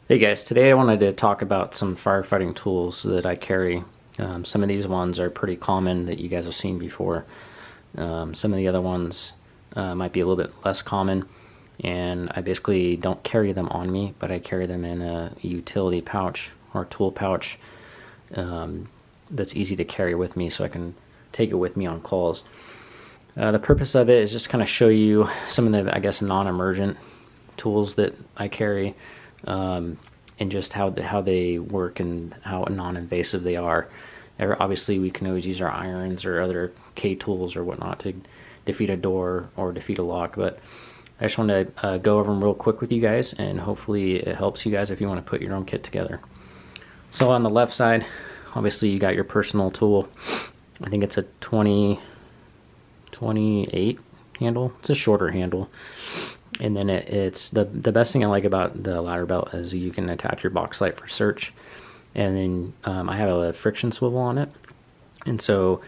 Hey guys, today I wanted to talk about some firefighting tools that I carry. Some of these ones are pretty common that you guys have seen before. Some of the other ones might be a little bit less common, and I basically don't carry them on me, but I carry them in a utility pouch or tool pouch that's easy to carry with me so I can take it with me on calls. The purpose of it is just kind of show you some of the, I guess, non-emergent tools that I carry, and just how they work and how non-invasive they are. Obviously, we can always use our irons or other K tools or whatnot to defeat a door or defeat a lock, but I just want to go over them real quick with you guys, and hopefully it helps you guys if you want to put your own kit together. So on the left side, obviously you got your personal tool. I think it's a 28 handle. It's a shorter handle. And then it's the best thing I like about the ladder belt is you can attach your box light for search. And then I have a friction swivel on it. And so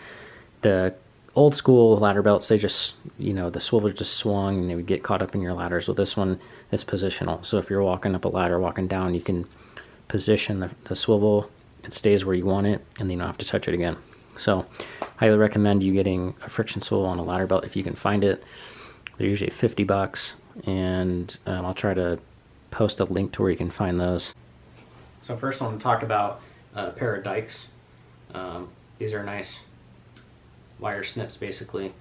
the old school ladder belts, they just, the swivel just swung and they would get caught up in your ladder. So this one is positional. So if you're walking up a ladder, walking down, you can position the swivel. It stays where you want it, and then you don't have to touch it again. So highly recommend you getting a friction swivel on a ladder belt if you can find it. They're usually $50, and I'll try to post a link to where you can find those. So first I want to talk about a pair of dikes. These are nice wire snips basically.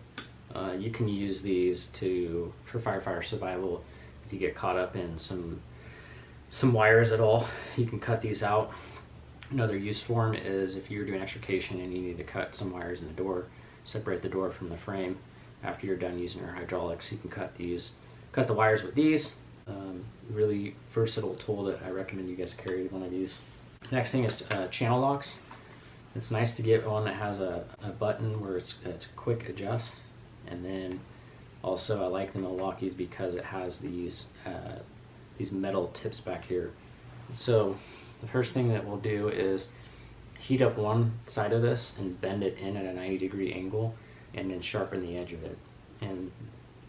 You can use these for firefighter survival if you get caught up in some wires at all. You can cut these out. Another use for them is if you're doing extrication and you need to cut some wires in the door, separate the door from the frame. After you're done using your hydraulics, you can cut the wires with these. Really versatile tool that I recommend you guys carry one of these. Next thing is channel locks. It's nice to get one that has a button where it's quick adjust, and then also I like the Milwaukee's because it has these metal tips back here. So the first thing that we'll do is heat up one side of this and bend it in at a 90-degree angle, and then sharpen the edge of it. And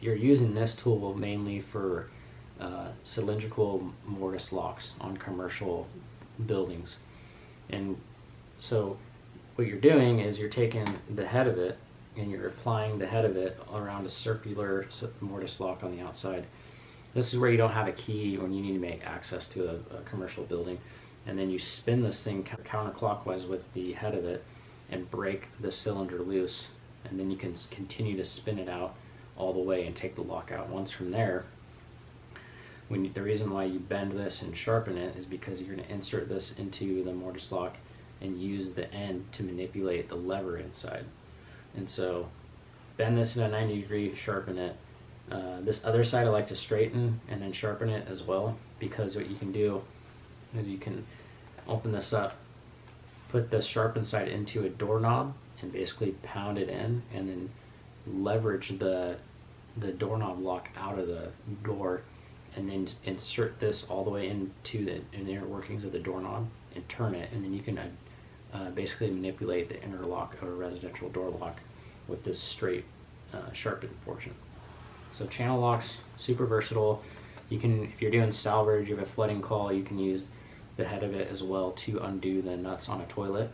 you're using this tool mainly for cylindrical mortise locks on commercial buildings. And so what you're doing is you're taking the head of it and you're applying the head of it around a circular mortise lock on the outside. This is where you don't have a key when you need to make access to a commercial building. And then you spin this thing counterclockwise with the head of it and break the cylinder loose. And then you can continue to spin it out all the way and take the lock out. Once from there, the reason why you bend this and sharpen it is because you're going to insert this into the mortise lock and use the end to manipulate the lever inside. And so bend this in a 90-degree, sharpen it. This other side I like to straighten and then sharpen it as well, because what you can do is you can open this up, put the sharpened side into a doorknob and basically pound it in, and then leverage the doorknob lock out of the door, and then insert this all the way into the inner workings of the doorknob and turn it, and then you can basically manipulate the inner lock of a residential door lock with this straight sharpened portion. So channel locks, super versatile. You can, if you're doing salvage, you have a flooding call, you can use the head of it as well to undo the nuts on a toilet,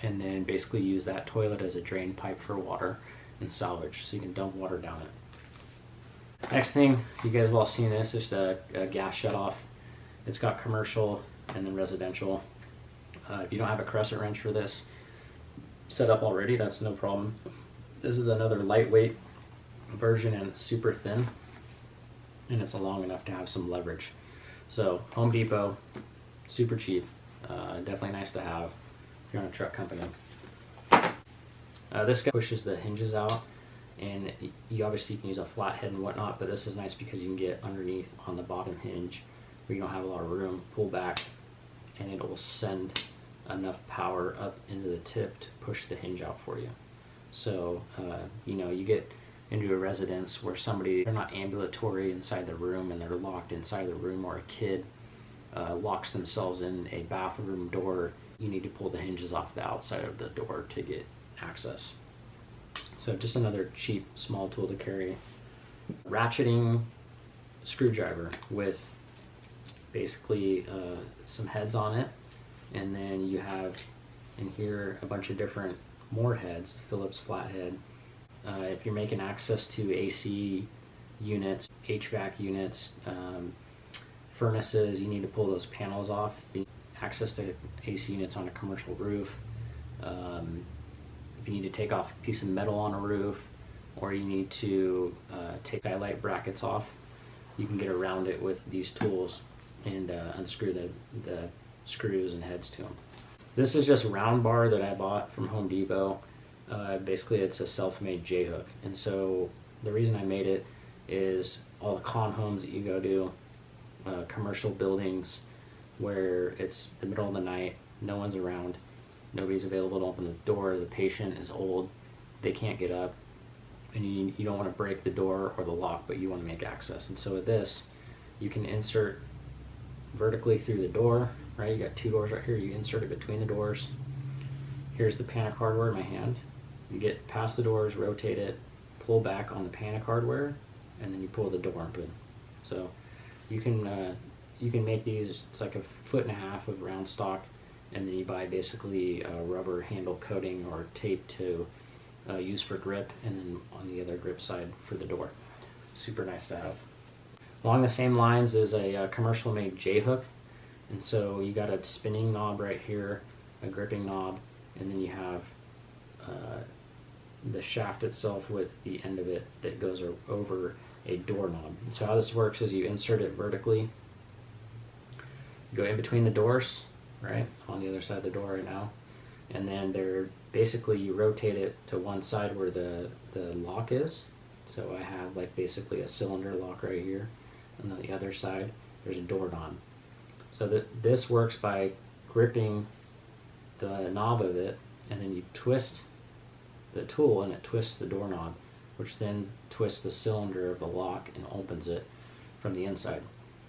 and then basically use that toilet as a drain pipe for water and salvage, so you can dump water down it. Next thing, you guys have all seen this, is a gas shutoff. It's got commercial and then residential. If you don't have a crescent wrench for this set up already, that's no problem. This is another lightweight version, and it's super thin, and it's long enough to have some leverage. So Home Depot, super cheap, definitely nice to have if you're on a truck company. This guy pushes the hinges out, and you obviously can use a flat head and whatnot, but this is nice because you can get underneath on the bottom hinge where you don't have a lot of room, pull back, and it will send enough power up into the tip to push the hinge out for you. So you get into a residence where they're not ambulatory inside the room and they're locked inside the room, or a kid locks themselves in a bathroom door, you need to pull the hinges off the outside of the door to get access. So just another cheap small tool to carry. Ratcheting screwdriver with basically some heads on it, and then you have in here a bunch of different more heads, Phillips flathead. If you're making access to AC units, HVAC units, furnaces, you need to pull those panels off. Access to AC units on a commercial roof. If you need to take off a piece of metal on a roof, or you need to take skylight brackets off, you can get around it with these tools and unscrew the screws and heads to them. This is just round bar that I bought from Home Depot. Basically it's a self-made J-hook, and so the reason I made it is all the con homes that you go to, commercial buildings where it's the middle of the night, no one's around, nobody's available to open the door, the patient is old, they can't get up, and you don't want to break the door or the lock, but you want to make access. And so with this, you can insert vertically through the door, right? You got two doors right here, you insert it between the doors. Here's the panic hardware in my hand. You get past the doors, rotate it, pull back on the panic hardware, and then you pull the door open. So you can make these, it's like 1.5 feet of round stock, and then you buy basically a rubber handle coating or tape to use for grip, and then on the other grip side for the door. Super nice to have. Along the same lines is a commercial made J-hook, and so you got a spinning knob right here, a gripping knob, and then you have the shaft itself with the end of it that goes over a doorknob. And so how this works is you insert it vertically, go in between the doors, right, on the other side of the door right now, and then basically you rotate it to one side where the lock is. So I have like basically a cylinder lock right here, and on the other side there's a doorknob. So this works by gripping the knob of it, and then you twist the tool and it twists the doorknob, which then twists the cylinder of the lock and opens it from the inside.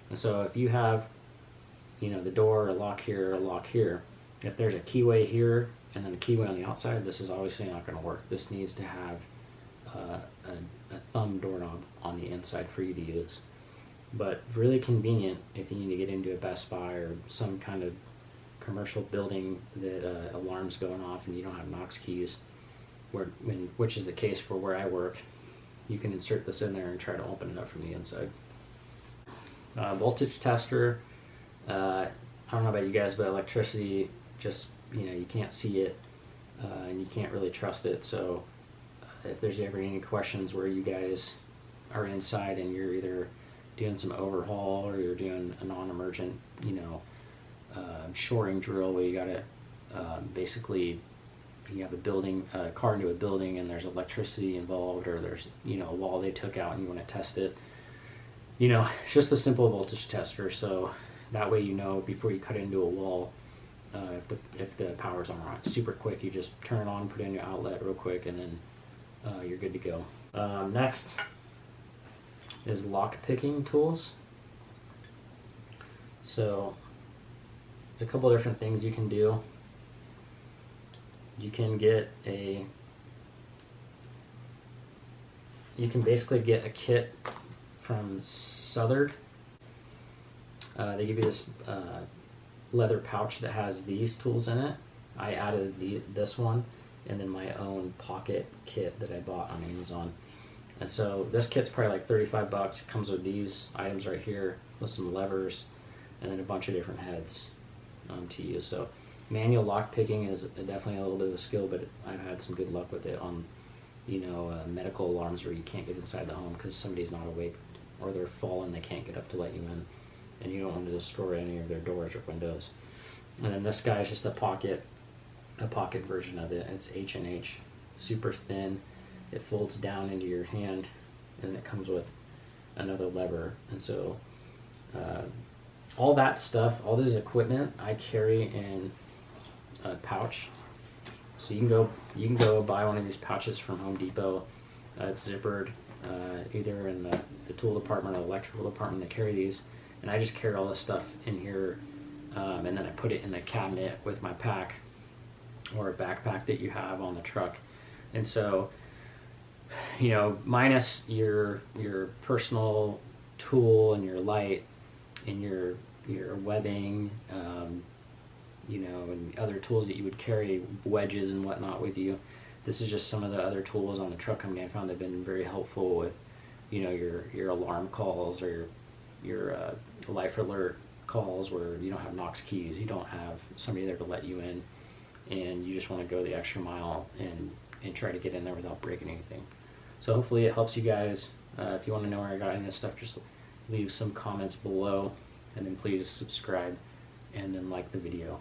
And so if you have, the door, a lock here, if there's a keyway here and then a keyway on the outside, this is obviously not going to work. This needs to have a thumb doorknob on the inside for you to use. But really convenient if you need to get into a Best Buy or some kind of commercial building that alarm's going off and you don't have Knox keys, which is the case for where I work. You can insert this in there and try to open it up from the inside. Voltage tester. I don't know about you guys, but electricity, just, you can't see it, and you can't really trust it. So if there's ever any questions where you guys are inside and you're either doing some overhaul or you're doing a non-emergent, shoring drill where you gotta basically, you have a car into a building and there's electricity involved, or there's a wall they took out and you want to test it, it's just a simple voltage tester. So that way before you cut into a wall, if the power's on, it's super quick. You just turn it on, put it in your outlet real quick, and then you're good to go. Next is lock picking tools. So there's a couple different things you can do. You can basically get a kit from Southern. They give you this leather pouch that has these tools in it. I added this one, and then my own pocket kit that I bought on Amazon. And so this kit's probably like $35. It comes with these items right here with some levers and then a bunch of different heads to use. So manual lock picking is definitely a little bit of a skill, but I've had some good luck with it on medical alarms where you can't get inside the home because somebody's not awake or they're fallen, they can't get up to let you in, and you don't want to destroy any of their doors or windows. And then this guy is just a pocket version of it. It's H&H, super thin. It folds down into your hand, and it comes with another lever. And so all that stuff, all this equipment, I carry in a pouch. So you can go buy one of these pouches from Home Depot. It's zippered, either in the tool department or the electrical department. They carry these, and I just carry all this stuff in here, and then I put it in the cabinet with my pack or a backpack that you have on the truck. And so, minus your personal tool and your light and your your webbing, you know, and other tools that you would carry, wedges and whatnot with you. This is just some of the other tools on the truck company I found have been very helpful with, you know, your alarm calls or your life alert calls where you don't have Knox keys, you don't have somebody there to let you in, and you just want to go the extra mile and try to get in there without breaking anything. So hopefully it helps you guys. If you want to know where I got in this stuff, just leave some comments below, and then please subscribe and then like the video.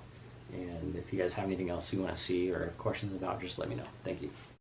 And if you guys have anything else you want to see or have questions about, just let me know. Thank you.